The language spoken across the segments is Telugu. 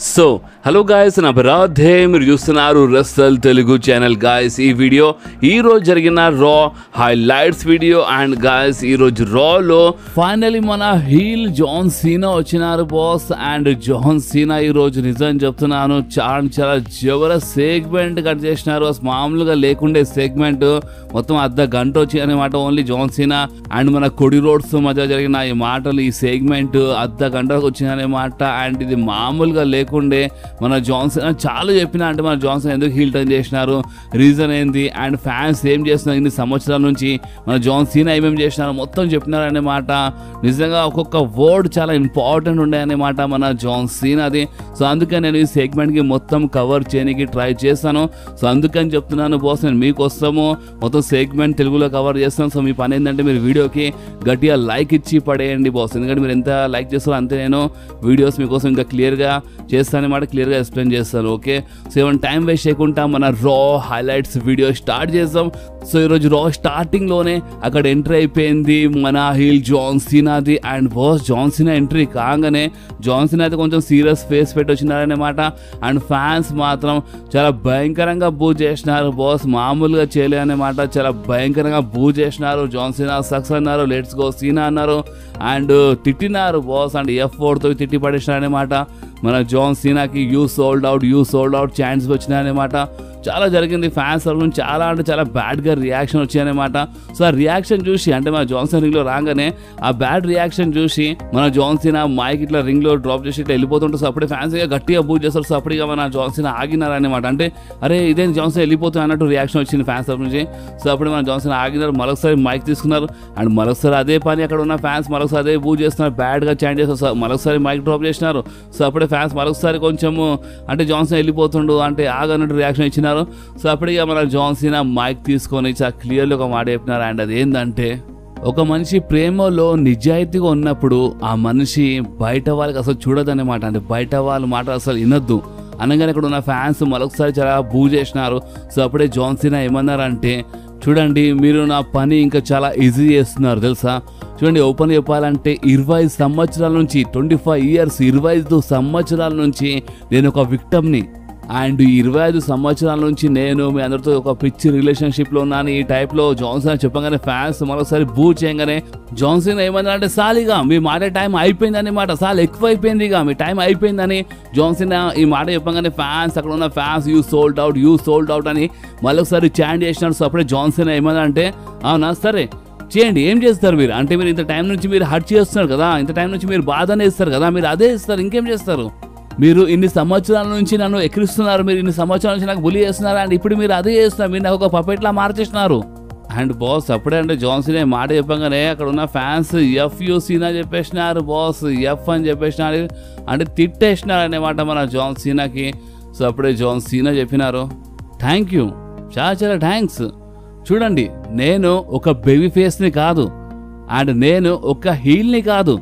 సో హలో గాయస్, నా బరాధే మీరు చూస్తున్నారు రసల్ తెలుగు ఛానల్. గాయస్ ఈ వీడియో ఈరోజు జరిగిన రా హైలైట్స్ వీడియో. అండ్ గాయస్ ఈరోజు రాలో ఫైనలీ మన హీల్ జాన్ సీనా వచ్చినారు బాస్. అండ్ జాన్ సీనా ఈరోజు నిజం చెప్తున్నాను చాలా జబర్దస్త్ సెగ్మెంట్ కట్ చేసినారు. మామూలుగా లేకుండే సెగ్మెంట్ మొత్తం అర్ధ గంట వచ్చి అనమాట. ఓన్లీ జాన్ సీనా అండ్ మన కొడి రోడ్స్ మధ్య జరిగిన ఈ మాటలు, ఈ సెగ్మెంట్ అర్ధ గంటకు వచ్చిందనమాట. అండ్ ఇది మామూలుగా లేకుండే మన జాన్సన్ చాలా చెప్పినా, అంటే మన జాన్సన్ ఎందుకు హీల్ టర్న్ చేసినారు, రీజన్ ఏంది, అండ్ ఫ్యాన్స్ ఏం చేస్తున్నారు ఇన్ని సంవత్సరాల నుంచి, మన జాన్ సీనా ఏమేమి చేసినారు మొత్తం చెప్పినారు అన్నమాట. నిజంగా ఒక్కొక్క వర్డ్ చాలా ఇంపార్టెంట్ ఉండే అన్నమాట మన జాన్ సీనాది. సో అందుకని నేను ఈ సెగ్మెంట్కి మొత్తం కవర్ చేయడానికి ట్రై చేస్తాను. సో అందుకని చెప్తున్నాను బాస్, నేను మీకోసము మొత్తం సెగ్మెంట్ తెలుగులో కవర్ చేస్తాను. సో మీ పని ఏంటంటే మీరు వీడియోకి గట్టిగా లైక్ ఇచ్చి పడేయండి బాస్. ఎందుకంటే మీరు ఎంత లైక్ చేస్తారో అంతే నేను వీడియోస్ మీకోసం ఇంకా క్లియర్గా చేస్తానమాట, క్లియర్గా ఎక్స్ప్లెయిన్ చేస్తాను. ఓకే, సో ఏమైనా టైం వేస్ట్ చేయకుండా మన రా హైలైట్స్ వీడియో స్టార్ట్ చేద్దాం. సో ఈరోజు రా స్టార్టింగ్లోనే అక్కడ ఎంట్రీ అయిపోయింది మన హీల్ జాన్ సీనాది. And boss John Cena entry కాగానే జాన్ సీనా అయితే కొంచెం సీరియస్ ఫేస్ పెట్టి వచ్చినారనమాట. అండ్ ఫ్యాన్స్ మాత్రం చాలా భయంకరంగా బూ చేసినారు బాస్, మామూలుగా చేయలే అనమాట. చాలా భయంకరంగా బూ చేసినారు. జాన్ సీనా సక్సెస్ అన్నారు, లెట్స్ గో సీనా అన్నారు, అండ్ తిట్టినారు బాస్. అండ్ F4తో తిట్టి పడేసినారనమాట. మన జాన్ సీనాకి యూ సోల్డ్ అవుట్ ఛాన్స్ వచ్చినాయన్నమాట. చాలా జరిగింది. ఫ్యాన్స్ నుంచి చాలా అంటే చాలా బ్యాడ్గా రియాక్షన్ వచ్చాయన్నమాట. సో ఆ రియాక్షన్ చూసి, అంటే మన జాన్సన్ రింగ్లో రాగానే ఆ బ్యాడ్ రియాక్షన్ చూసి మన జాన్ సీనా మైక్ ఇట్లా రింగ్లో డ్రాప్ చేసి ఇట్లా వెళ్ళిపోతుంటే, సో అప్పుడే ఫ్యాన్స్ గట్టిగా బూట్ చేస్తారు. సో అప్పటిగా మన జాన్ సీనా ఆగినారనమాట. అంటే అరే ఇదే జాన్సన్ వెళ్ళిపోతుంది అన్నట్టు రియాక్షన్ వచ్చింది ఫ్యాన్స్ తరఫు నుంచి. సో అప్పుడు మన జాన్సన్ ఆగినారు, మరొకసారి మైక్ తీసుకున్నారు. అండ్ మరొకసారి అదే పని అక్కడ ఉన్న ఫ్యాన్స్ మరొకసారి అదే బూట్ చేస్తున్నారు, బ్యాడ్గా చాంట్ చేస్తారు. మరొకసారి మైక్ డ్రాప్ చేసినారు. సో అప్పుడే ఫ్యాన్స్ మరొకసారి కొంచెము అంటే జాన్సన్ వెళ్ళిపోతుండు అంటే ఆగన్నట్టు రియాక్షన్ ఇచ్చినారు. సో అప్పటిగా మన జాన్ సీనా మైక్ తీసుకొని చాలా క్లియర్లీ ఒక మాట చెప్పినారు. అండ్ అది ఏంటంటే, ఒక మనిషి ప్రేమలో నిజాయితీగా ఉన్నప్పుడు ఆ మనిషి బయట వాళ్ళకి అసలు చూడదన్నమాట. అంటే బయట వాళ్ళ మాట అసలు వినొద్దు అనగానే ఇక్కడ ఉన్న ఫ్యాన్స్ మరొకసారి చాలా బూ చేసినారు. సో అప్పుడే జాన్ సీనా ఏమన్నారంటే, చూడండి మీరు నా పని ఇంకా చాలా ఈజీ చేస్తున్నారు తెలుసా. చూడండి ఓపెన్ చెప్పాలంటే 25 సంవత్సరాల నుంచి 25 ఇయర్స్ 25 సంవత్సరాల నుంచి నేను ఒక విక్టమ్ని. అండ్ 25 సంవత్సరాల నుంచి నేను మీ అందరితో ఒక పిచ్చి రిలేషన్షిప్లో ఉన్నాను ఈ టైప్లో జాన్సన్ చెప్పగానే ఫ్యాన్స్ మరొకసారి బూ చేయగానే జాన్సన్ ఏమన్నా అంటే, సాలిగా మీ మాట టైం అయిపోయిందని మాట, చాలా ఎక్కువ అయిపోయింది, ఇక మీ టైం అయిపోయిందని జాన్సన్ ఈ మాట చెప్పగానే ఫ్యాన్స్ అక్కడ ఉన్న ఫ్యాన్స్ యూ సోల్డ్ అవుట్ అని మరొకసారి చాంట్ చేసినారు. సో అప్పుడే జాన్సన్ ఏమన్నా అంటే, అవునా సరే చేయండి, ఏం చేస్తారు మీరు అంటే, మీరు ఇంత టైం నుంచి మీరు హర్ట్ చేస్తున్నారు కదా, ఇంత టైం నుంచి మీరు బాధనే ఇస్తారు కదా, మీరు అదే ఇస్తారు, ఇంకేం చేస్తారు, మీరు ఇన్ని సంవత్సరాల నుంచి నన్ను ఎక్కిరిస్తున్నారు, మీరు ఇన్ని సంవత్సరాల నుంచి నాకు బులి చేస్తున్నారు, అండ్ ఇప్పుడు మీరు అదే చేస్తున్నారు, మీరు నాకు ఒక పపెట్లా మార్చేసినారు. అండ్ బాస్ అప్పుడే అంటే జాన్ సీనా మాట చెప్పగానే అక్కడ ఉన్న ఫ్యాన్స్ FU సీనా చెప్పేసినారు బాస్, F అని చెప్పేసినారు, అంటే తిట్టేసినారు అన్నమాట మన జాన్ సీనాకి. సో అప్పుడే జాన్ సీనా చెప్పినారు, థ్యాంక్ యూ, చాలా థ్యాంక్స్. చూడండి నేను ఒక బేబీ ఫేస్ని కాదు, అండ్ నేను ఒక హీల్ని కాదు,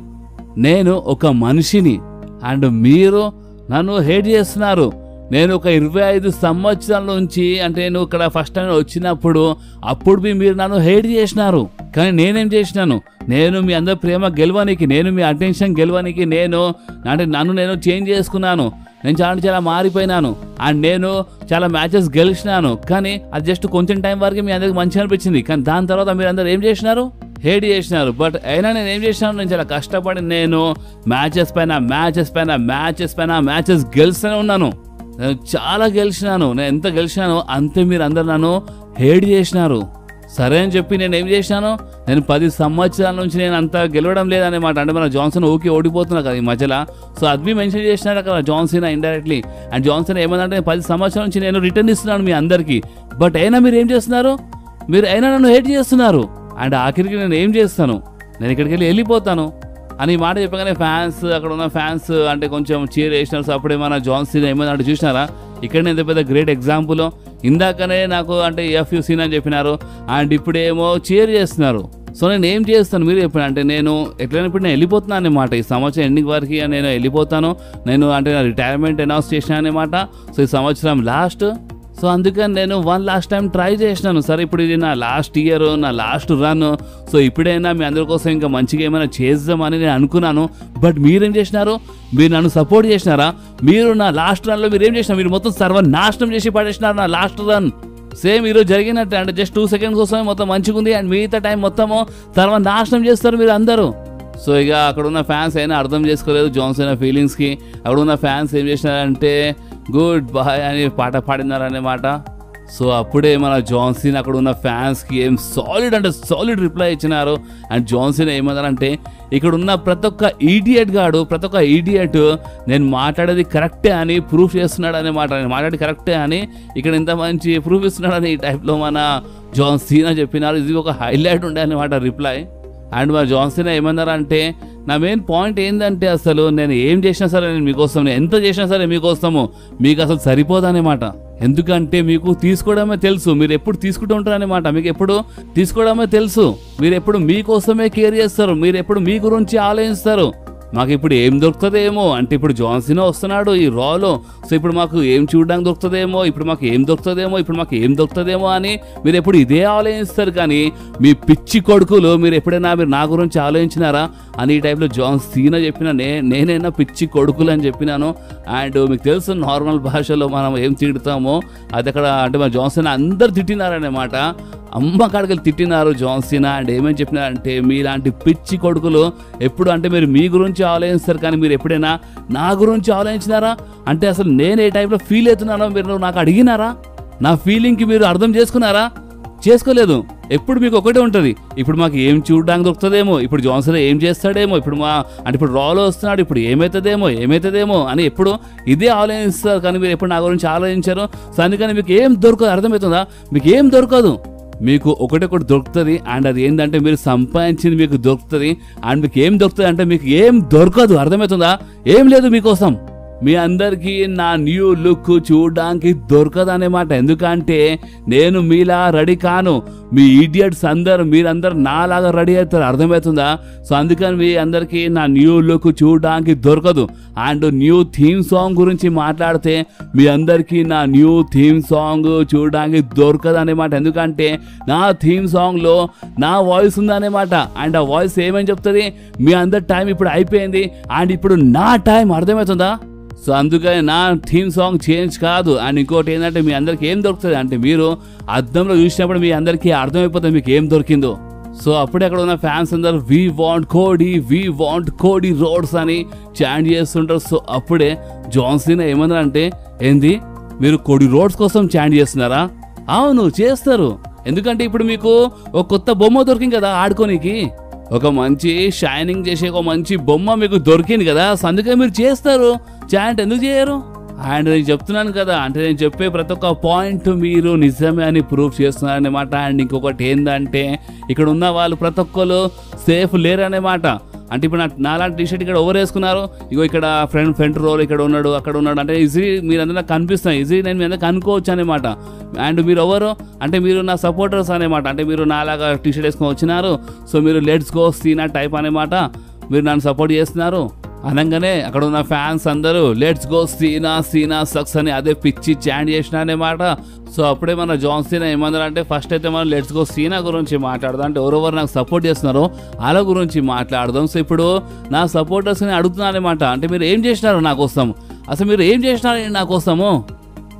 నేను ఒక మనిషిని, అండ్ మీరు నన్ను హేట్ చేస్తున్నారు. నేను ఒక 25 సంవత్సరాల నుంచి, అంటే నేను ఇక్కడ ఫస్ట్ టైం వచ్చినప్పుడు అప్పుడు మీరు నన్ను హేట్ చేసినారు, కానీ నేనేం చేసినాను, నేను మీ అందరి ప్రేమ గెలవనికి, నేను మీ అటెన్షన్ గెలవనికి నన్ను చేంజ్ చేసుకున్నాను, నేను చాలా మారిపోయినాను, అండ్ నేను చాలా మ్యాచెస్ గెలిచినాను, కానీ అది జస్ట్ కొంచెం టైం వరకు మీ అందరికి మంచిగా అనిపించింది, కానీ దాని తర్వాత మీరు అందరు ఏం చేసినారు, హేట్ చేసినారు. బట్ అయినా నేను ఏం చేసినాను, నేను చాలా కష్టపడి నేను మ్యాచెస్ పైన మ్యాచెస్ గెలుస్తూనే ఉన్నాను, నేను చాలా గెలిచినాను, నేను ఎంత గెలిచినానో అంతే మీరు అందరు నన్ను హేట్ చేసినారు. సరే అని చెప్పి నేను ఏం చేసినాను, నేను 10 సంవత్సరాల నుంచి నేను అంత గెలవడం లేదన్నమాట. అంటే మన జాన్సన్ ఓడిపోతున్నా కదా ఈ మధ్యలో. సో అది మెన్షన్ చేసినాడు కదా John Cena indirectly. And Johnson ఏమన్నా 10 సంవత్సరాల నుంచి నేను రిటర్న్ ఇస్తున్నాను మీ అందరికీ, బట్ అయినా మీరు ఏం చేస్తున్నారు, మీరు అయినా నన్ను హేట్ చేస్తున్నారు, అండ్ ఆఖరికి నేను ఏం చేస్తాను, నేను ఇక్కడికి వెళ్ళిపోతాను అని మాట చెప్పగానే ఫ్యాన్స్ అక్కడ ఉన్న ఫ్యాన్స్ అంటే కొంచెం చీర్ వేసినారు. సో అప్పుడే మన జాన్ సీనా ఏమన్నా చూసినారా, ఇక్కడ ఎంత పెద్ద గ్రేట్ ఎగ్జాంపుల్, ఇందాకనే నాకు అంటే FU సీనా అని చెప్పినారు, అండ్ ఇప్పుడేమో చీర్ చేస్తున్నారు. సో నేను ఏం చేస్తాను మీరు చెప్పిన, అంటే నేను ఎట్లయినా ఇప్పుడు నేను వెళ్ళిపోతున్నాను అన్నమాట, ఈ సంవత్సరం ఎండింగ్ వరకు నేను వెళ్ళిపోతాను, నేను అంటే నా రిటైర్మెంట్ అనౌన్స్ చేసినా అనమాట. సో ఈ సంవత్సరం లాస్ట్, సో అందుకని నేను వన్ లాస్ట్ టైం ట్రై చేసినాను. సరే ఇప్పుడు ఇది నా లాస్ట్ ఇయర్, నా లాస్ట్ రన్, సో ఇప్పుడైనా మీ అందరి కోసం ఇంకా మంచిగా ఏమైనా చేద్దామని నేను అనుకున్నాను. బట్ మీరేం చేసినారు? మీరు నన్ను సపోర్ట్ చేసినారా? మీరు నా లాస్ట్ రన్లో మీరు ఏం చేసినారు? మీరు మొత్తం సర్వనాశనం చేసి పడేసినారు నా లాస్ట్ రన్. సేమ్ ఈరోజు జరిగినట్టే, అంటే జస్ట్ 2 seconds కోసమే మొత్తం మంచిగా ఉంది అండ్ మిగతా టైం మొత్తము సర్వనాశనం చేస్తారు మీరు అందరూ. సో ఇక అక్కడ ఉన్న ఫ్యాన్స్ అయినా అర్థం చేసుకోలేదు జాన్సన్ ఫీలింగ్స్కి. అక్కడ ఉన్న ఫ్యాన్స్ ఏం చేసినారంటే గుడ్ బాయ్ అని పాట పాడినారన్నమాట. సో అప్పుడే మన జాన్సన్ అక్కడ ఉన్న ఫ్యాన్స్కి ఏం సాలిడ్ అంటే సాలిడ్ రిప్లై ఇచ్చినారు. అండ్ జాన్సన్ ఏమన్నారంటే ఇక్కడ ఉన్న ప్రతి ఒక్క ఈడియట్ గాడు, ప్రతి ఒక్క ఈడియట్ నేను మాట్లాడేది కరెక్టే అని ప్రూఫ్ చేస్తున్నాడు అన్నమాట. నేను మాట్లాడేది కరెక్టే అని ఇక్కడ ఇంత మంచి ప్రూఫ్ ఇస్తున్నాడని ఈ టైప్లో మన జాన్సన్ చెప్పినారు. ఇది ఒక హైలైట్ ఉండే అన్నమాట రిప్లై. అండ్ మన జాన్సన్ ఏమన్నారంటే నా మెయిన్ పాయింట్ ఏంటంటే అసలు నేను ఏం చేసినా సరే నేను మీకోసం, నేను ఎంత చేసినా సరే మీకోసము మీకు అసలు సరిపోదన్నమాట. ఎందుకంటే మీకు తీసుకోవడమే తెలుసు, మీరు ఎప్పుడు తీసుకుంటూ ఉంటారన్నమాట. మీకు ఎప్పుడు తీసుకోవడమే తెలుసు, మీరు ఎప్పుడు మీకోసమే కేర్ చేస్తారు, మీరు ఎప్పుడు మీ గురించి ఆలోచిస్తారు. మాకు ఇప్పుడు ఏం దొరుకుతుందేమో అంటే ఇప్పుడు జాన్సన్ వస్తున్నాడు ఈ రాలో, సో ఇప్పుడు మాకు ఏం చూడడానికి దొరుకుతుందేమో, ఇప్పుడు మాకు ఏం దొరుకుతుందేమో, ఇప్పుడు మాకు ఏం దొరుకుతుందేమో అని మీరు ఎప్పుడు ఇదే ఆలోచిస్తారు. కానీ మీ పిచ్చి కొడుకులు మీరు ఎప్పుడైనా మీరు నా గురించి ఆలోచించినారా అని ఈ టైప్లో జాన్సన్ చెప్పిన నేనైనా పిచ్చి కొడుకులు అని చెప్పినాను. అండ్ మీకు తెలుసు నార్మల్ భాషలో మనం ఏం తిడతామో అది అక్కడ అంటే మన జాన్సన్ అందరు తిట్టినారన్నమాట. అమ్మ కాడికి తిట్టినారు జాన్సన్. అండ్ ఏమేమి చెప్పినారంటే మీలాంటి పిచ్చి కొడుకులు ఎప్పుడు అంటే మీరు మీ గురించి ఆలోచిస్తారు కానీ మీరు ఎప్పుడైనా నా గురించి ఆలోచించినారా అంటే అసలు నేను ఏ టైప్లో ఫీల్ అవుతున్నానో మీరు నాకు అడిగినారా? నా ఫీలింగ్కి మీరు అర్థం చేసుకున్నారా? చేసుకోలేదు. ఎప్పుడు మీకు ఒకటే ఉంటుంది, ఇప్పుడు మాకు ఏం చూడడానికి దొరుకుతుందేమో, ఇప్పుడు జాన్సన్ ఏం చేస్తాడేమో, ఇప్పుడు అంటే ఇప్పుడు రాలో వస్తున్నాడు, ఇప్పుడు ఏమవుతుందేమో అని ఎప్పుడు ఇదే ఆలోచిస్తారు. కానీ మీరు ఎప్పుడు నా గురించి ఆలోచించారు. సో అందుకని మీకు ఏం దొరకదు, అర్థమవుతుందా? మీకు ఏం దొరకదు, మీకు ఒకటి దొరుకుతుంది. అండ్ అది ఏంటంటే మీరు సంపాదించింది మీకు దొరుకుతుంది. అండ్ మీకు ఏం దొరుకుతుంది అంటే మీకు ఏం దొరకదు, అర్థమవుతుందా? ఏం లేదు మీకోసం. మీ అందరికీ నా న్యూ లుక్ చూడడానికి దొరకదు అన్నమాట. ఎందుకంటే నేను మీలా రెడీ కాను. మీ ఈడియట్స్ మీరందరూ నాలాగా రెడీ అవుతారు, అర్థమవుతుందా? సో అందుకని మీ అందరికీ నా న్యూ లుక్ చూడడానికి దొరకదు. అండ్ న్యూ థీమ్ సాంగ్ గురించి మాట్లాడితే మీ అందరికీ నా న్యూ థీమ్ సాంగ్ చూడడానికి దొరకదు అన్నమాట. ఎందుకంటే నా థీమ్ సాంగ్లో నా వాయిస్ ఉందన్నమాట. అండ్ ఆ వాయిస్ ఏమని చెప్తుంది, మీ అందరి టైం ఇప్పుడు అయిపోయింది అండ్ ఇప్పుడు నా టైం, అర్థమవుతుందా? సో అందుకని నా థీమ్ సాంగ్ చేంజ్ కాదు. అండ్ ఇంకోటి ఏంటంటే మీ అందరికి ఏం దొరుకుతుంది అంటే మీరు అద్దంలో చూసినప్పుడు మీ అందరికీ అర్థమైపోతుంది మీకు ఏం దొరికిందో. సో అప్పుడే అక్కడ ఉన్న ఫ్యాన్స్ అందరూ వీ వాంట్ కోడి రోడ్స్ అని చాంట్ చేస్తుంటారు. సో అప్పుడే జాన్సన్ ఏమన్నారంటే ఏంది మీరు కోడి రోడ్స్ కోసం చాంట్ చేస్తున్నారా? అవును చేస్తారు. ఎందుకంటే ఇప్పుడు మీకు ఒక కొత్త బొమ్మ దొరికింది కదా ఆడుకోనికి, ఒక మంచి షైనింగ్ చేసే ఒక మంచి బొమ్మ మీకు దొరికింది కదా. సో అందుకే మీరు చేస్తారు, చాంట్ ఎందుకు చేయరు? అండ్ నేను చెప్తున్నాను కదా, అంటే నేను చెప్పే ప్రతి ఒక్క పాయింట్ మీరు నిజమే అని ప్రూఫ్ చేస్తున్నారన్నమాట. అండ్ ఇంకొకటి ఏంటంటే ఇక్కడ ఉన్న వాళ్ళు ప్రతి ఒక్కరు సేఫ్ లేరు అన్నమాట. అంటే ఇప్పుడు నాలాంటి టీషర్ట్ ఇక్కడ ఓవర్ వేసుకున్నారు, ఇగో ఇక్కడ ఫ్రంట్ రోల్ ఇక్కడ ఉన్నాడు, అక్కడ ఉన్నాడు అంటే ఈజీ మీరు అందరూ కనిపిస్తాయి, ఈజీ నేను మీ అందరూ కనుక్కోవచ్చు అనమాట. అండ్ మీరు ఎవరు అంటే మీరు నా సపోర్టర్స్ అనమాట. అంటే మీరు నాలాగా టీషర్ట్ వేసుకొని వచ్చినారు, సో మీరు లెట్స్ గో సీనా టైప్ అనమాట. మీరు నన్ను సపోర్ట్ చేస్తున్నారు అనగానే అక్కడ ఉన్న ఫ్యాన్స్ అందరూ లెట్స్ గో సీనా సక్స్ అని అదే పిచ్చి చాంట్ చేసినారన్నమాట. సో అప్పుడే మన జాన్సన్ ఏమన్నారంటే ఫస్ట్ అయితే మనం లెట్స్ గో సీనా గురించి మాట్లాడదాం, అంటే ఎవరెవరు నాకు సపోర్ట్ చేస్తున్నారో వాళ్ళ గురించి మాట్లాడదాం. సో ఇప్పుడు నా సపోర్టర్స్ని అడుగుతున్నాను అనమాట, అంటే మీరు ఏం చేసినారు నా కోసం, అసలు మీరు ఏం చేసినారు నా కోసము?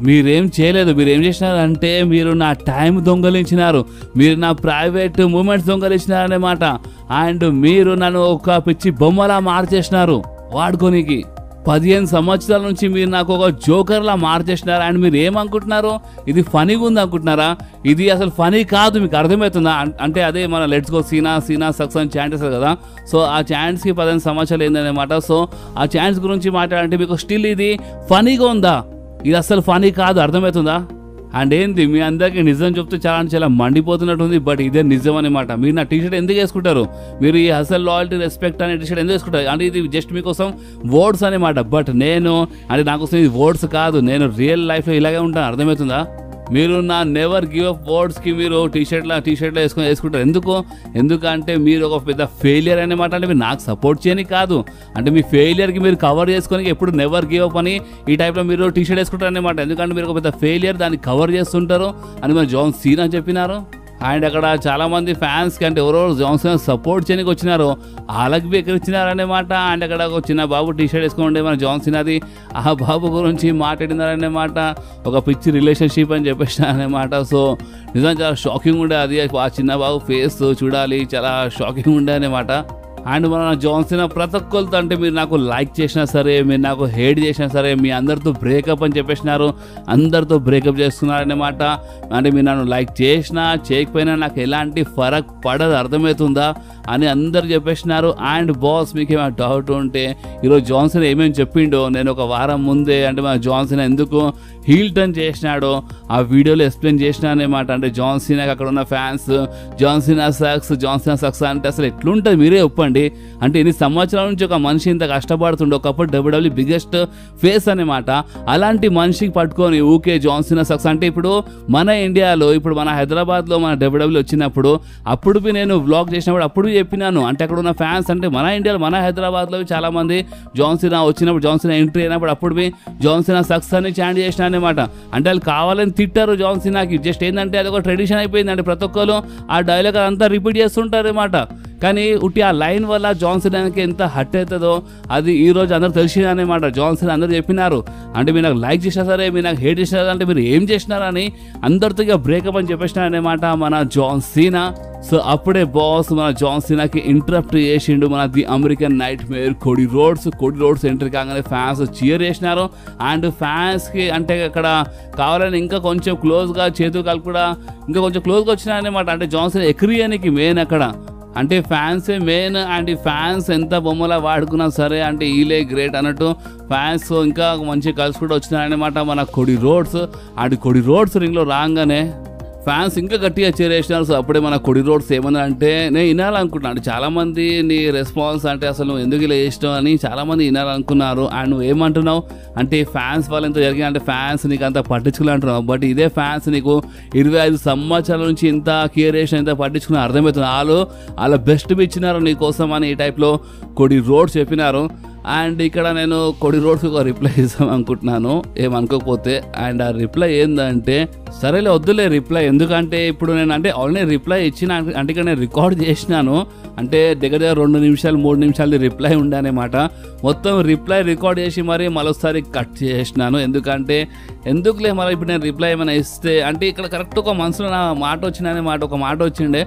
మీరేం చేయలేదు. మీరు ఏం చేసినారంటే మీరు నా టైం దొంగలించినారు, మీరు నా ప్రైవేట్ మూమెంట్స్ దొంగలించినారన్నమాట. అండ్ మీరు నన్ను ఒక పిచ్చి బొమ్మలా మార్చేసినారు వాడుకోనికి. 15 సంవత్సరాల నుంచి మీరు నాకు ఒక జోకర్లా మార్చేసినారు. అండ్ మీరు ఏమనుకుంటున్నారు, ఇది ఫనీగా ఉంది అనుకుంటున్నారా? ఇది అసలు ఫనీ కాదు, మీకు అర్థమవుతుందా? అంటే అదే మన లెట్స్ గో సీనా సక్స్ అని ఛాంట్ చేస్తారు కదా, సో ఆ ఛాంట్స్కి 15 సంవత్సరాలు ఏందన్నమాట. సో ఆ ఛాంట్స్ గురించి మాట్లాడంటే మీకు స్టిల్ ఇది ఫనీగా ఉందా? ఇది అసలు ఫనీ కాదు, అర్థమవుతుందా? అండ్ ఏంది మీ అందరికీ నిజం చెప్తే చాలా మండిపోతున్నట్టుంది, బట్ ఇదే నిజం అనమాట. మీరు నా టీషర్ట్ ఎందుకు వేసుకుంటారు? మీరు ఈ హసల్ లాయల్టీ రెస్పెక్ట్ అనే టీషర్ట్ ఎందుకు వేసుకుంటారు? అంటే ఇది జస్ట్ మీకోసం వర్డ్స్ అనమాట. బట్ నేను అంటే నాకోసం ఇది వర్డ్స్ కాదు, నేను రియల్ లైఫ్లో ఇలాగే ఉంటాను, అర్థమవుతుందా? మీరు నా నెవర్ గివ్ అప్ వర్డ్స్కి మీరు టీషర్ట్లో వేసుకుంటారు. ఎందుకంటే మీరు ఒక పెద్ద ఫెయిలియర్ అనమాట. అంటే మీరు నాకు సపోర్ట్ చేయని కాదు, అంటే మీ ఫెయిలియర్కి మీరు కవర్ చేసుకొని ఎప్పుడు నెవర్ గివ్ అప్ అని ఈ టైప్లో మీరు టీషర్ట్ వేసుకుంటారు అనమాట. ఎందుకంటే మీరు ఒక పెద్ద ఫెయిలియర్, దాన్ని కవర్ చేస్తుంటారు అని మన జాన్ సీనా చెప్పినారు. అండ్ అక్కడ చాలామంది ఫ్యాన్స్కి అంటే ఎవరెవరు జాన్ సీనా సపోర్ట్ చేయడానికి వచ్చినారో వాళ్ళకి బెదిరించినారనేమాట. అండ్ అక్కడ ఒక చిన్న బాబు టీషర్ట్ వేసుకుంటే మన జాన్ సీనాది ఆ బాబు గురించి మాట్లాడినారనేమాట. ఒక పిచ్చి రిలేషన్షిప్ అని చెప్పేసినారనేమాట. సో నిజంగా చాలా షాకింగ్ ఉండే అది, ఆ చిన్న బాబు ఫేస్ చూడాలి, చాలా షాకింగ్ ఉండే అనమాట. అండ్ మన జాన్ సీనా ప్రతి ఒక్కరితో అంటే మీరు నాకు లైక్ చేసినా సరే, మీరు నాకు హేట్ చేసినా సరే, మీ అందరితో బ్రేకప్ అని చెప్పేసినారు, అందరితో బ్రేకప్ చేస్తున్నారనమాట. అంటే మీరు నన్ను లైక్ చేసినా చేయకపోయినా నాకు ఎలాంటి ఫరక్ పడదు, అర్థమవుతుందా అని అందరు చెప్పేసినారు. అండ్ బాస్ మీకు ఏమైనా డౌట్ ఉంటే ఈరోజు జాన్ సీనా ఏమేమి చెప్పిండో నేను ఒక వారం ముందే అంటే మన జాన్ సీనా ఎందుకు హీల్ టర్న్ చేసినాడో ఆ వీడియోలో ఎక్స్ప్లెయిన్ చేసినా అనమాట. అంటే జాన్ సీనాకి అక్కడ ఉన్న ఫ్యాన్స్ జాన్ సీనా సక్స్ అంటే అసలు ఎట్లుంటుంది మీరే చెప్పండి. అంటే ఎన్ని సంవత్సరాల నుంచి ఒక మనిషి ఇంత కష్టపడుతుండే, ఒకప్పుడు డబ్ల్యూడబ్ల్యూ బిగ్గెస్ట్ ఫేస్ అనమాట. అలాంటి మనిషికి పట్టుకొని ఊకే జాన్ సీనా సక్స్ అంటే ఇప్పుడు మన ఇండియాలో ఇప్పుడు మన హైదరాబాద్లో మన డబ్ల్యూడబ్ల్యూ వచ్చినప్పుడు అప్పుడు నేను వ్లాగ్ చేసినప్పుడు అప్పుడు చెప్పినాను. అంటే అక్కడ ఉన్న ఫ్యాన్స్ అంటే మన ఇండియాలో మన హైదరాబాద్లో చాలా మంది జాన్ సీనా వచ్చినప్పుడు జాన్ సీనా ఎంట్రీ అయినప్పుడు అప్పుడు జాన్ సీనా సక్స్ అని చాంట్ చేసిన అనమాట. అంటే వాళ్ళు కావాలని తిట్టారు జాన్ సీనాకి, జస్ట్ ఏంటంటే అది ఒక ట్రెడిషన్ అయిపోయింది. అంటే ప్రతి ఒక్కరు ఆ డైలాగ్ అంతా రిపీట్ చేస్తుంటారు అనమాట. కానీ ఉట్టి ఆ లైన్ వల్ల జాన్ సీనాకి ఎంత హట్ అవుతుందో అది ఈ రోజు అందరూ తెలిసిందనమాట. జాన్ సీనా అందరూ చెప్పినారు, అంటే మీరు నాకు లైక్ చేసినా సరే, మీరు నాకు హేట్ చేసినా అంటే మీరు ఏం చేసినారని అందరితో ఇక బ్రేకప్ అని చెప్పేసినారనమాట మన జాన్ సీనా. సో అప్పుడే బాస్ మన జాన్ సీనాకి ఇంటరప్ట్ చేసిండు మన the American nightmare Cody Rhodes entry కాగానే ఫ్యాన్స్ చీర్ చేసినారు. అండ్ ఫ్యాన్స్కి అంటే అక్కడ కావాలని ఇంకా కొంచెం క్లోజ్గా చేతులు కలిపి కూడా ఇంకా కొంచెం క్లోజ్గా వచ్చినారనమాట. అంటే జాన్ సీనా ఎక్రియనికి మెయిన్ అక్కడ అంటే ఫ్యాన్సే మెయిన్. అండ్ ఈ ఫ్యాన్స్ ఎంత బొమ్మలా వాడుకున్నా సరే అంటే ఈలే గ్రేట్ అన్నట్టు ఫ్యాన్స్ ఇంకా మంచి కలిసి కూడా వచ్చినారనమాట మన కోడి రోడ్స్ రింగ్లో రాగానే ఫ్యాన్స్ ఇంకా గట్టిగా చేరేసినారు. సో అప్పుడే మన కోడి రోడ్స్ ఏమన్నా అంటే నేను వినాలనుకుంటున్నాను. అంటే చాలామంది నీ రెస్పాన్స్ అంటే అసలు నువ్వు ఎందుకు ఇలా చేసినావు అని చాలామంది వినాలనుకున్నారు. అండ్ నువ్వు ఏమంటున్నావు అంటే ఫ్యాన్స్ వాళ్ళు ఎంత జరిగింది అంటే ఫ్యాన్స్ నీకు అంత పట్టించుకుని అంటున్నావు. బట్ ఇదే ఫ్యాన్స్ నీకు 25 సంవత్సరాల నుంచి ఇంత కేర్ చేసిన ఇంత పట్టించుకుని అర్థమవుతుంది. వాళ్ళ బెస్ట్ ఇచ్చినారు నీకోసం అని ఈ టైప్లో కోడి రోడ్స్ చెప్పినారు. అండ్ ఇక్కడ నేను కోడి రోడ్స్కి ఒక రిప్లై ఇద్దాం అనుకుంటున్నాను, ఏమనుకోకపోతే. అండ్ ఆ రిప్లై ఏంటంటే సరేలే వద్దులే రిప్లై, ఎందుకంటే ఇప్పుడు నేను అంటే ఆల్రెడీ రిప్లై ఇచ్చిన అంటే ఇక్కడ నేను రికార్డ్ చేసినాను. అంటే దగ్గర 2 నిమిషాలు 3 నిమిషాలు రిప్లై ఉండే అనమాట. మొత్తం రిప్లై రికార్డ్ చేసి మరి మరోసారి కట్ చేసినాను. ఎందుకులే మళ్ళీ ఇప్పుడు నేను రిప్లై ఏమైనా ఇస్తే అంటే ఇక్కడ కరెక్ట్ ఒక మనసులో నా మాట ఒక మాట వచ్చిండే.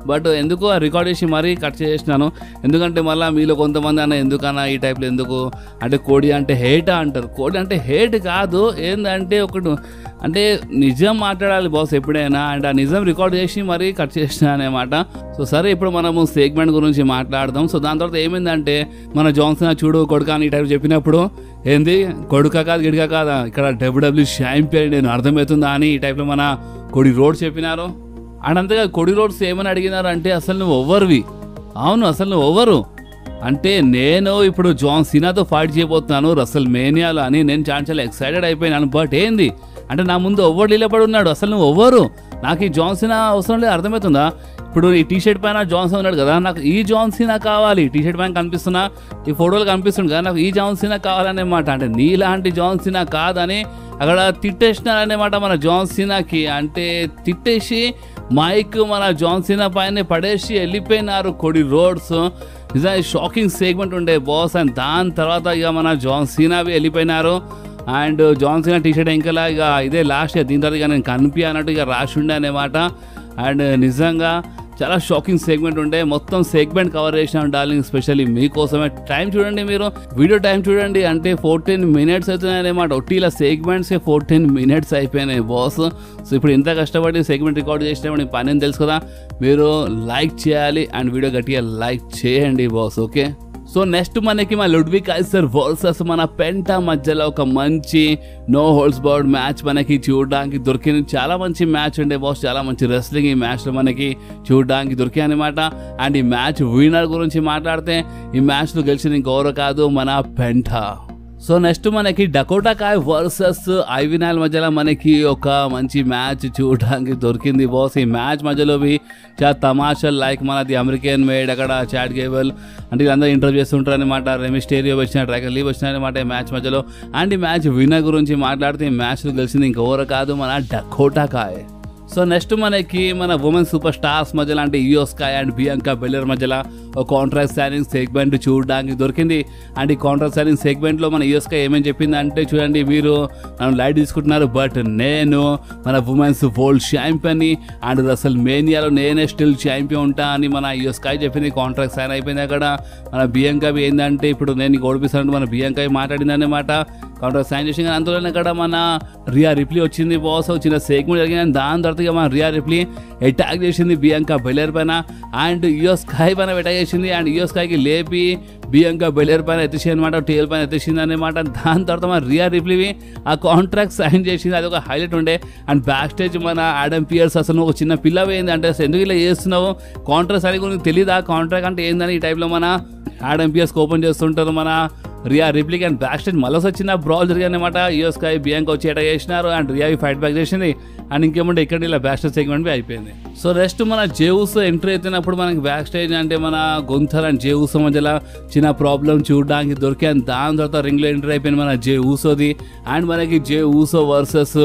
బట్ ఎందుకు రికార్డ్ చేసి మరీ కట్ చేసినాను. ఎందుకంటే మళ్ళీ మీలో కొంతమంది అన్న ఎందుకన్నా ఈ టైప్లో ఎందుకు అంటే కోడి అంటే హేటా అంటారు. కోడి అంటే హేట్ కాదు, ఏంటంటే ఒకటి అంటే నిజం మాట్లాడాలి బాస్ ఎప్పుడైనా. అండ్ ఆ నిజం రికార్డ్ చేసి మరీ కట్ చేసిన అనమాట. సో సరే ఇప్పుడు మనము సెగ్మెంట్ గురించి మాట్లాడదాం. సో దాని తర్వాత ఏమైందంటే మన జాన్ సీనా చూడు కొడుకా అని ఈ టైప్ చెప్పినప్పుడు ఏంది కొడుక కాదు గిడుక కాదా ఇక్కడ డబ్ల్యూడబ్ల్యూ ఛాంపియన్ నేను అర్థమవుతుందా అని ఈ టైప్లో మన కోడి రోడ్స్ చెప్పినారు. అండ్ అంతగా కోడి రోడ్స్ ఏమని అడిగినారు అంటే అసలు నువ్వు ఎవరివి, అవును అసలు నువ్వు ఎవరు అంటే నేను ఇప్పుడు జాన్ సీనాతో ఫైట్ చేయబోతున్నాను రసల్ మేనియాలో అని నేను చాలా ఎక్సైటెడ్ అయిపోయినాను. బట్ ఏంది అంటే నా ముందు ఎవరు నిలబడి ఉన్నాడు, అసలు నువ్వు ఎవరు, నాకు ఈ జాన్ సీనా అవసరం లేదు, అర్థమవుతుందా. ఇప్పుడు ఈ టీషర్ట్ పైన జాన్ సీనా ఉన్నాడు కదా, నాకు ఈ జాన్ సీనా కావాలి, టీషర్ట్ పైన కనిపిస్తున్నా ఈ ఫోటోలు కనిపిస్తుంది కదా, నాకు ఈ జాన్ సీనా కావాలనేమాట. అంటే నీలాంటి జాన్ సీనా కాదని అక్కడ తిట్టేసినారనేమాట మన జాన్ సీనాకి. అంటే తిట్టేసి మైక్ మన జాన్ సీనా పైన పడేసి వెళ్ళిపోయినారు కోడి రోడ్స్. నిజంగా షాకింగ్ సెగ్మెంట్ ఉండే బాస్. అండ్ దాని తర్వాత ఇక మన జాన్ సీనావి వెళ్ళిపోయినారు. అండ్ జాన్ సీనా టీషర్ట్ ఇంకలా ఇక ఇదే లాస్ట్ దీని తర్వాత ఇక నేను కనిపి అన్నట్టు ఇక రాసి ఉండే అనమాట. అండ్ నిజంగా చాలా షాకింగ్ సెగ్మెంట్ ఉండే, మొత్తం సెగ్మెంట్ కవర్ చేసినాం డార్లింగ్, స్పెషల్లీ మీకోసమే. టైం చూడండి, మీరు వీడియో టైం చూడండి, అంటే 14 minutes అవుతున్నాయి అనమాట. ఒట్టి ఇలా సెగ్మెంట్సే 14 minutes అయిపోయినాయి బాస్. సో ఇప్పుడు ఇంత కష్టపడి సెగ్మెంట్ రికార్డ్ చేసినప్పుడు పని అని తెలుసు కదా, మీరు లైక్ చేయాలి అండ్ వీడియో గట్టిగా లైక్ చేయండి బాస్. ఓకే, సో నెక్స్ట్ మనకి మా లుడ్విగ్ కైసర్ వర్సెస్ మన పెంటా మధ్యలో ఒక మంచి నో హోల్డ్స్ బార్డ్ మ్యాచ్ మనకి చూడడానికి దొరికింది. చాలా మంచి మ్యాచ్ ఉండే బాస్, చాలా మంచి రెస్లింగ్ ఈ మ్యాచ్లో మనకి చూడడానికి దొరికాయి అనమాట. అండ్ ఈ మ్యాచ్ విన్నర్ గురించి మాట్లాడితే ఈ మ్యాచ్లో గెలిచిన ఇంకెవరో కాదు మన పెంటా. సో నెక్స్ట్ మనకి డకోటా కాయ్ వర్సెస్ ఐవినాల్ మధ్యలో మనకి ఒక మంచి మ్యాచ్ చూడడానికి దొరికింది బాస్. ఈ మ్యాచ్ మధ్యలోవి చాలా తమాషాలు లైక్ మనది అమెరికన్ మేడ్ అక్కడ చాట్ గేబుల్ అంటే వీళ్ళందరూ ఇంటర్వ్యూ చేస్తుంటారు అనమాట. రెమిస్టేరియో వచ్చిన డ్రాగన్ లీవ్ వచ్చిన అనమాట ఈ మ్యాచ్ మధ్యలో. అండ్ ఈ మ్యాచ్ విన్నర్ గురించి మాట్లాడితే ఈ మ్యాచ్లో గెలిచింది ఇంకెవరు కాదు మన డకోటా కాయ్. సో నెక్స్ట్ మనకి మన ఉమెన్ సూపర్ స్టార్స్ మధ్యలో అంటే ఇయో స్కై అండ్ బియాంకా బెల్లర్ మధ్యలో ఒక కాంట్రాక్ట్ సైనింగ్ సెగ్మెంట్ చూడడానికి దొరికింది. అండ్ ఈ కాంట్రాక్ట్ సైనింగ్ సెగ్మెంట్లో మన ఇయో స్కై ఏమేమి చెప్పింది అంటే, చూడండి మీరు నన్ను లైట్ తీసుకుంటున్నారు బట్ నేను మన ఉమెన్స్ వరల్డ్ ఛాంపియన్ని అండ్ అసలు మేనియాలో నేనే స్టిల్ ఛాంపియన్ ఉంటా అని మన ఇయో స్కై చెప్పింది. కాంట్రాక్ట్ సైన్ అయిపోయింది. అక్కడ మన బియాంకా ఏంటంటే ఇప్పుడు నేను ఓడిపిస్తానంటే మన బియాంకా మాట్లాడింది అన్నమాట. కాంట్రాక్ట్ సైన్ చేసి అందులోనే అక్కడ మన రియా రిప్లీ వచ్చింది బాస్. చిన్న సెగ్మెంట్ జరిగింది. దాని తర్వాత మన రియా రిప్లీ అటాక్ చేసింది బియాంకా బెల్లర్ పైన అండ్ ఇయో స్కై పైన అటాక్ చేసింది. అండ్ ఇయో స్కైకి లేపి బియాంకా బెల్లర్ పైన ఎత్తేసి అనమాట, టేల్ పైన ఎత్తేసింది అనమాట. దాని తర్వాత మన రియా రిప్లీ ఆ కాంట్రాక్ట్ సైన్ చేసింది. అది ఒక హైలైట్ ఉండే. అండ్ బ్యాక్ స్టేజ్ మన ఆడమ్ పియర్స్ అసలు ఒక చిన్న పిల్ల పోయింది అంటే అసలు ఎందుకు ఇలా చేస్తున్నావు, కాంట్రాక్ట్ సైన్ గురించి తెలియదా, కాంట్రాక్ట్ అంటే ఏందని ఈ టైప్లో మన ఆడమ్ పియర్స్ ఓపెన్ చేస్తుంటారు మన రియా రిప్లీకి. అండ్ బ్యాక్ స్టేజ్ మళ్ళీ వచ్చిన బ్రాల్ జరిగింది అనమాట. ఇయో స్కై బియాంకా వచ్చి అటాక్ చేసినారు అండ్ రియా ఫైట్ బ్యాక్ చేసింది. అండ్ ఇంకేమంటే ఇక్కడ ఇలా బ్యాక్ స్టేజ్ సెగ్మెంట్ అయిపోయింది. సో నెక్స్ట్ మన జేవుస్ ఎంట్రీ అవుతున్నప్పుడు మనకి బ్యాక్ స్టేజ్ అంటే మన గొంతర్ అండ్ జేవుస్ మధ్యలో చిన్న ప్రాబ్లం చూడడానికి దొరికాను. దాని తర్వాత రింగ్లో ఎంట్రీ అయిపోయింది మన జే ఊసోది. అండ్ మనకి జే ఊసో వర్సెస్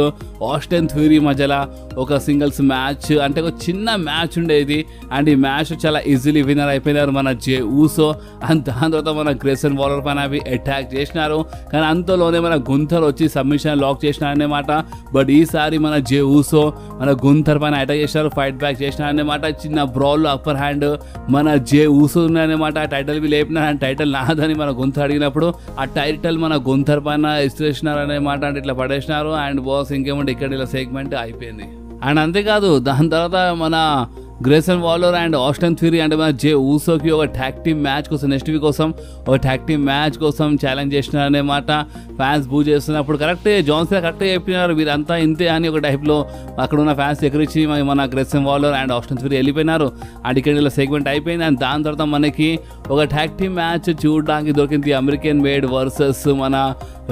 ఆస్టిన్ థ్యూరీ మధ్యలో ఒక సింగిల్స్ మ్యాచ్ అంటే ఒక చిన్న మ్యాచ్ ఉండేది. అండ్ ఈ మ్యాచ్ చాలా ఈజీలీ విన్నర్ అయిపోయినారు మన జే ఊసో. అండ్ దాని తర్వాత మన గ్రేసన్ వాలర్ పైన అవి అటాక్ చేసినారు. కానీ అంతలోనే మన గుంథర్ వచ్చి సబ్మిషన్ లాక్ చేసినారన్నమాట. బట్ ఈసారి మన జే ఊసో మన గుంథర్ పైన అటాక్ చేసినారు, ఫైట్ బ్యాక్ చేసినారన్నమాట. చిన్న బ్రాల్ అప్పర్ హ్యాండ్ మన జే ఊసో ఉన్నారన్నమాట. టైటిల్ వి లేపినారు అండ్ టైటిల్ నాదని మన గుంథర్ అడిగినప్పుడు ఆ టైటిల్ మన గుంథర్ పైన ఇస్తున్నారు అన్నమాట. అంటే ఇట్లా పడేసినారు. అండ్ బాస్ ఇంకేమంటే ఇక్కడ ఇలా సెగ్మెంట్ అయిపోయింది. అండ్ అంతేకాదు దాని తర్వాత మన gracing Waller and Austin theory అంటే మన జే ఊసోకి ఒక ట్యాగ్ టీమ్ మ్యాచ్ కోసం నెక్స్ట్ వీక్ కోసం ఒక ట్యాగ్ టీమ్ మ్యాచ్ కోసం ఛాలెంజ్ చేసినారన్నమాట. ఫ్యాన్స్ బూ చేస్తున్నప్పుడు కరెక్టే జాన్సన్ కరెక్ట్గా చెప్పినారు వీరంతా ఇంతే అని ఒక టైప్లో అక్కడ ఉన్న ఫ్యాన్స్ ఎక్కడిచ్చి మన gracing Waller and Austin theory వెళ్ళిపోయినారు. అండ్ ఇక్కడ ఇలా సెగ్మెంట్ అయిపోయింది. అండ్ దాని తర్వాత మనకి ఒక ట్యాగ్ టీమ్ మ్యాచ్ చూడడానికి దొరికింది అమెరికన్ మేడ్ వర్సెస్ మన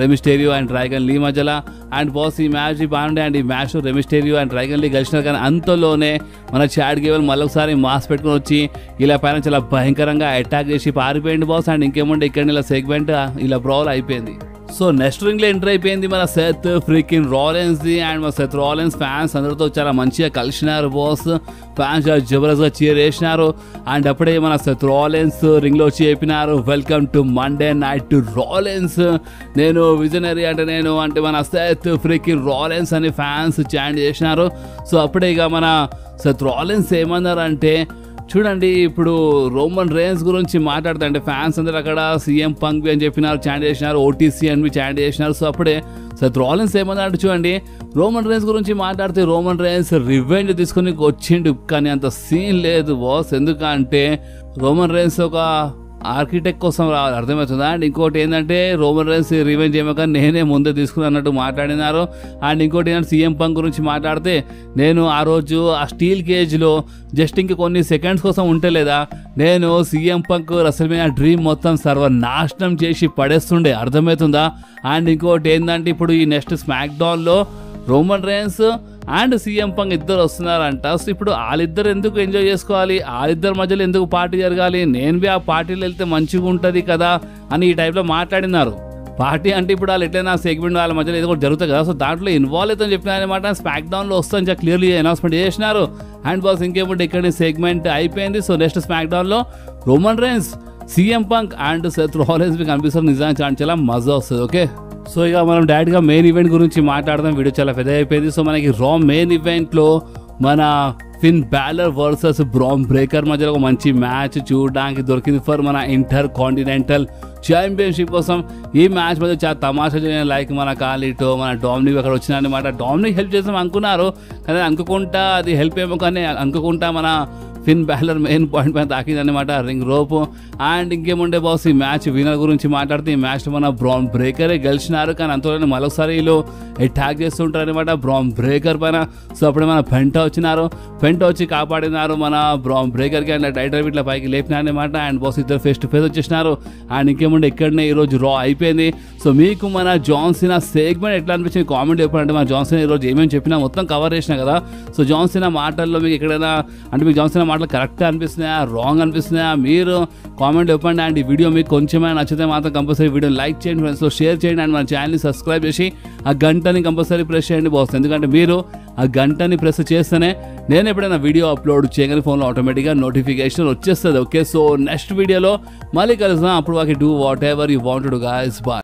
రెమిస్టేరియో అండ్ డ్రాగన్ లీ మధ్యలో. అండ్ బాస్ ఈ మ్యాచ్ బాగుండే. అండ్ ఈ మ్యాచ్ రెమిస్టేరియో అండ్ డ్రాగన్ లీ గెలిచినారు. కానీ అంతలోనే మన చాట్ గేబుల్ మళ్ళొకసారి మాస్క్ పెట్టుకుని వచ్చి ఇలా పైన చాలా భయంకరంగా అటాక్ చేసి పారిపోయింది బాస్. అండ్ ఇంకేమంటే ఇక్కడ ఇలా సెగ్మెంట్ ఇలా బ్రాల్ అయిపోయింది. సో నెక్స్ట్ రింగ్లో ఎంటర్ అయిపోయింది మన Seth freaking Rollins the. And మన సెత్ రాలెన్స్ ఫ్యాన్స్ అందరితో చాలా మంచిగా కలిసినారు బాస్. ఫ్యాన్స్ జబర్దస్త్గా చీర్ వేసినారు. అండ్ అప్పుడే మన సెత్ రాలెన్స్ రింగ్లో వచ్చి చెప్పినారు welcome to Monday night to Rollins, నేను విజనరీ అంటే మన సెత్ ఫ్రీకిన్ రాలెన్స్ అని ఫ్యాన్స్ చాంట్ చేసినారు. సో అప్పుడే ఇక మన సెత్ రాలెన్స్ ఏమన్నారంటే, చూడండి ఇప్పుడు రోమన్ రేన్స్ గురించి మాట్లాడుతుంటే ఫ్యాన్స్ అందరూ అక్కడ సీఎం పంక్ అని చెప్పినారు, చాంట్ చేసినారు, ఓటీసీ అని చాంట్ చేసినారు. సో అప్పుడే సెత్ రాలెన్స్ ఏమన్నాడు, చూడండి రోమన్ రేన్స్ గురించి మాట్లాడితే రోమన్ రేన్స్ రివెంజ్ తీసుకుని వచ్చిండు కానీ అంత సీన్ లేదు బాస్. ఎందుకంటే రోమన్ రేన్స్ ఒక ఆర్కిటెక్ట్ కోసం రావాలి, అర్థమవుతుందా. అండ్ ఇంకోటి ఏంటంటే రోమన్ రేన్స్ రివెంజ్ ఏమో కానీ నేనే ముందే తీసుకుని అన్నట్టు మాట్లాడినారు. అండ్ ఇంకోటి ఏంటంటే సీఎం పంక్ గురించి మాట్లాడితే నేను ఆ రోజు ఆ స్టీల్ కేజ్లో జస్ట్ ఇంక కొన్ని సెకండ్స్ కోసం ఉంటలేదా, నేను సీఎం పంక్ రెసల్మేనియా డ్రీమ్ మొత్తం సర్వనాశనం చేసి పడేస్తుండే, అర్థమవుతుందా. అండ్ ఇంకోటి ఏంటంటే ఇప్పుడు ఈ నెక్స్ట్ స్మాక్ డౌన్లో Roman rains and CM punk ఇద్దరు వస్తున్నారంట. సో ఇప్పుడు వాళ్ళిద్దరు ఎందుకు ఎంజాయ్ చేసుకోవాలి, వాళ్ళిద్దరి మధ్యలో ఎందుకు పార్టీ జరగాలి, నేను బి ఆ పార్టీలో వెళ్తే మంచిగా ఉంటుంది కదా అని ఈ టైప్లో మాట్లాడినారు. పార్టీ అంటే ఇప్పుడు వాళ్ళు ఎట్లయినా సెగ్మెంట్ వాళ్ళ మధ్యలో ఏదో ఒకటి జరుగుతుంది కదా, సో దాంట్లో ఇన్వాల్వ్ అవుతుందని చెప్పినారనమాట. స్మాక్ డౌన్లో వస్తాను చాలా క్లియర్లీ అనౌన్స్మెంట్ చేసినారు. అండ్ బాస్ ఇంకేమంటే ఇక్కడ సెగ్మెంట్ అయిపోయింది. సో నెక్స్ట్ స్మాక్ డౌన్లో Roman rains, CM punk and Seth Rollins మీకు కనిపిస్తారు. నిజంగా చాలా మజా వస్తుంది. ఓకే, సో ఇక మనం డైరెక్ట్గా మెయిన్ ఈవెంట్ గురించి మాట్లాడదాం. వీడియో చాలా పెద్ద అయిపోయింది. సో మనకి రా మెయిన్ ఈవెంట్లో మన ఫిన్ బ్యాలర్ వర్సెస్ బ్రాన్ బ్రేకర్ మధ్యలో ఒక మంచి మ్యాచ్ చూడడానికి దొరికింది ఫర్ మన ఇంటర్ కాంటినెంటల్ ఛాంపియన్షిప్ కోసం. ఈ మ్యాచ్ మధ్య చాలా తమాషా జరిగిన లైక్ మన కాలిటో మన డామినిక్ అక్కడ వచ్చినారనమాట. డామినిక్ హెల్ప్ చేస్తాం అనుకున్నారు కానీ అనుకోకుండా అది హెల్ప్ ఏమో కానీ అనుకోకుండా మన ఫిన్ బ్యాలర్ మెయిన్ పాయింట్ పైన తాకిందనమాట రింగ్ రోప్. అండ్ ఇంకేముండే బాస్, ఈ మ్యాచ్ విన్నర్ గురించి మాట్లాడితే ఈ మ్యాచ్లో మన బ్రాన్ బ్రేకరే గెలిచినారు. కానీ అంతలోనే మరొకసారి వీళ్ళు అటాక్ చేస్తుంటారు అనమాట బ్రాన్ బ్రేకర్ పైన. సో అప్పుడే మన పెంటా వచ్చినారు, పెంటా వచ్చి కాపాడినారు మన బ్రాన్ బ్రేకర్కి. అండ్ టైటిల్ ఇట్లా పైకి లేపినారనమాట. అండ్ బాస్ ఇద్దరు ఫేస్ టు ఫేస్ వచ్చేసినారు. అండ్ ఇంకేముండే ఇక్కడనే ఈరోజు రా అయిపోయింది. సో మీకు మన జాన్ సీనా సెగ్మెంట్ ఎట్లా అనిపించింది కామెంట్ చెప్పాలంటే, మన జాన్ సీనా ఈరోజు ఏమేమి చెప్పినా మొత్తం కవర్ చేసినా కదా. సో జాన్ సీనా మాటల్లో మీకు ఎక్కడైనా అంటే మీకు జాన్ సీనా మాటలు కరెక్ట్గా అనిపిస్తున్నాయా, రాంగ్ అనిపిస్తున్నాయా, మీరు కామెంట్ చెప్పండి. అండ్ ఈ వీడియో మీకు కొంచెమైనా నచ్చితే మాత్రం కంపల్సరీ వీడియో లైక్ చేయండి, ఫ్రెండ్స్లో షేర్ చేయండి. అండ్ మన ఛానల్ని సబ్స్క్రైబ్ చేసి ఆ గంటని కంపల్సరీ ప్రెస్ చేయండి బాస్. ఎందుకంటే మీరు ఆ గంటని ప్రెస్ చేస్తేనే నేను ఎప్పుడైనా వీడియో అప్లోడ్ చేయగానే ఫోన్లో ఆటోమేటిక్గా నోటిఫికేషన్ వచ్చేస్తుంది. ఓకే, సో నెక్స్ట్ వీడియోలో మళ్ళీ కలుద్దాం. అప్పుడు వాకి do whatever you want to guys. Bye.